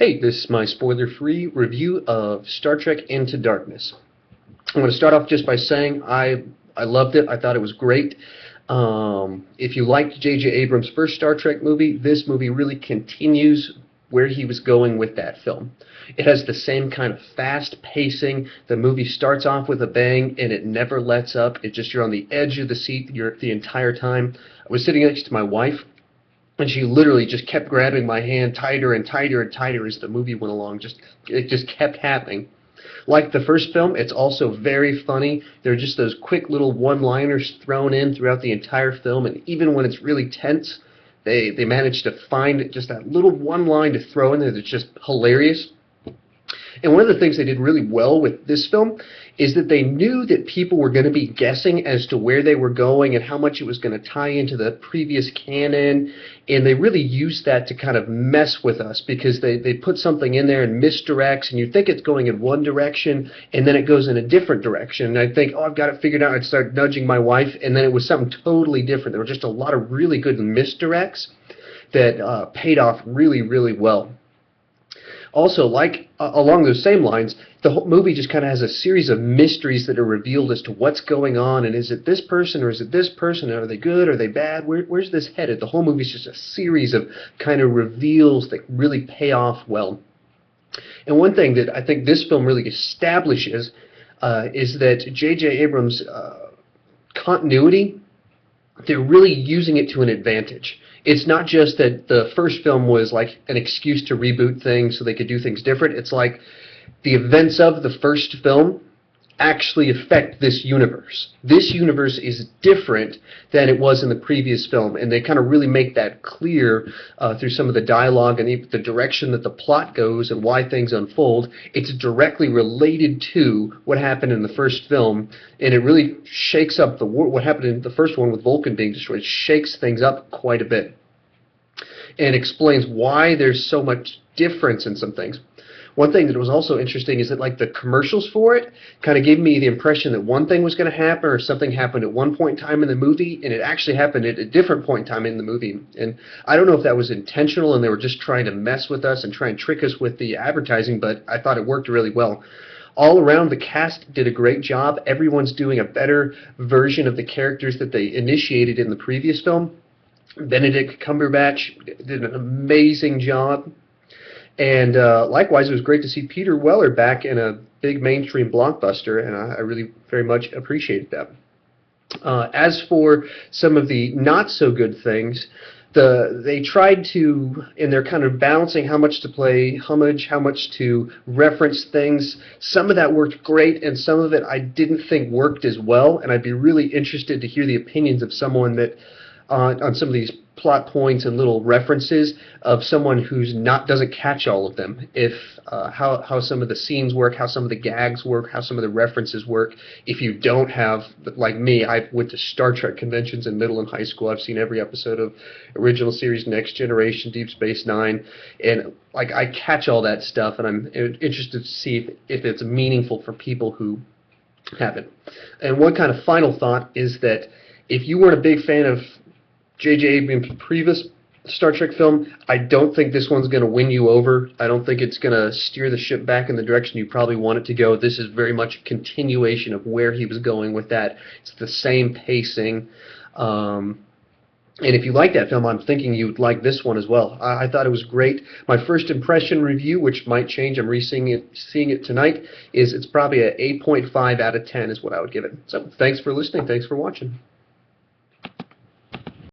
Hey, this is my spoiler-free review of Star Trek Into Darkness. I'm going to start off just by saying I loved it. I thought it was great. If you liked J.J. Abrams' first Star Trek movie, this movie really continues where he was going with that film. It has the same kind of fast pacing. The movie starts off with a bang and it never lets up. You're on the edge of the seat the entire time. I was sitting next to my wife, and she literally just kept grabbing my hand tighter and tighter and tighter as the movie went along. It just kept happening. Like the first film, it's also very funny. There are just those quick little one-liners thrown in throughout the entire film, and even when it's really tense, they manage to find just that little one line to throw in there that's just hilarious. And one of the things they did really well with this film is that they knew that people were going to be guessing as to where they were going and how much it was going to tie into the previous canon, and they really used that to kind of mess with us because they put something in there and misdirects, and you think it's going in one direction, and then it goes in a different direction. And I think, oh, I've got it figured out. I'd start nudging my wife, and then it was something totally different. There were just a lot of really good misdirects that paid off really, really well. Also, along those same lines, the whole movie just kind of has a series of mysteries that are revealed as to what's going on, and is it this person or is it this person? Are they good? Are they bad? Where's this headed? The whole movie is just a series of kind of reveals that really pay off well. And one thing that I think this film really establishes is that J.J. Abrams' continuity, they're really using it to an advantage. It's not just that the first film was like an excuse to reboot things so they could do things different. It's like the events of the first film actually affect this universe. This universe is different than it was in the previous film, and they kind of really make that clear through some of the dialogue and the direction that the plot goes and why things unfold. It's directly related to what happened in the first film, and it really shakes up what happened in the first one with Vulcan being destroyed. It shakes things up quite a bit and explains why there's so much difference in some things. One thing that was also interesting is that like the commercials for it kind of gave me the impression that one thing was going to happen or something happened at one point in time in the movie, and it actually happened at a different point in time in the movie. And I don't know if that was intentional and they were just trying to mess with us and try and trick us with the advertising, but I thought it worked really well. All around, the cast did a great job. Everyone's doing a better version of the characters that they initiated in the previous film. Benedict Cumberbatch did an amazing job. And likewise, it was great to see Peter Weller back in a big mainstream blockbuster, and I really very much appreciated that. As for some of the not-so-good things, they tried to, and they're kind of balancing how much to play homage, how much to reference things. Some of that worked great, and some of it I didn't think worked as well, and I'd be really interested to hear the opinions of someone that on some of these plot points and little references of someone who's doesn't catch all of them. If how some of the scenes work, how some of the gags work, how some of the references work. If you don't have, like me, I went to Star Trek conventions in middle and high school. I've seen every episode of original series, Next Generation, Deep Space Nine, and like I catch all that stuff, and I'm interested to see if it's meaningful for people who haven't. And one kind of final thought is that if you weren't a big fan of J.J. Abrams' previous Star Trek film, I don't think this one's going to win you over. I don't think it's going to steer the ship back in the direction you probably want it to go. This is very much a continuation of where he was going with that. It's the same pacing. And if you like that film, I'm thinking you'd like this one as well. I thought it was great. My first impression review, which might change, I'm seeing it tonight, is it's probably an 8.5 out of 10 is what I would give it. So thanks for listening. Thanks for watching.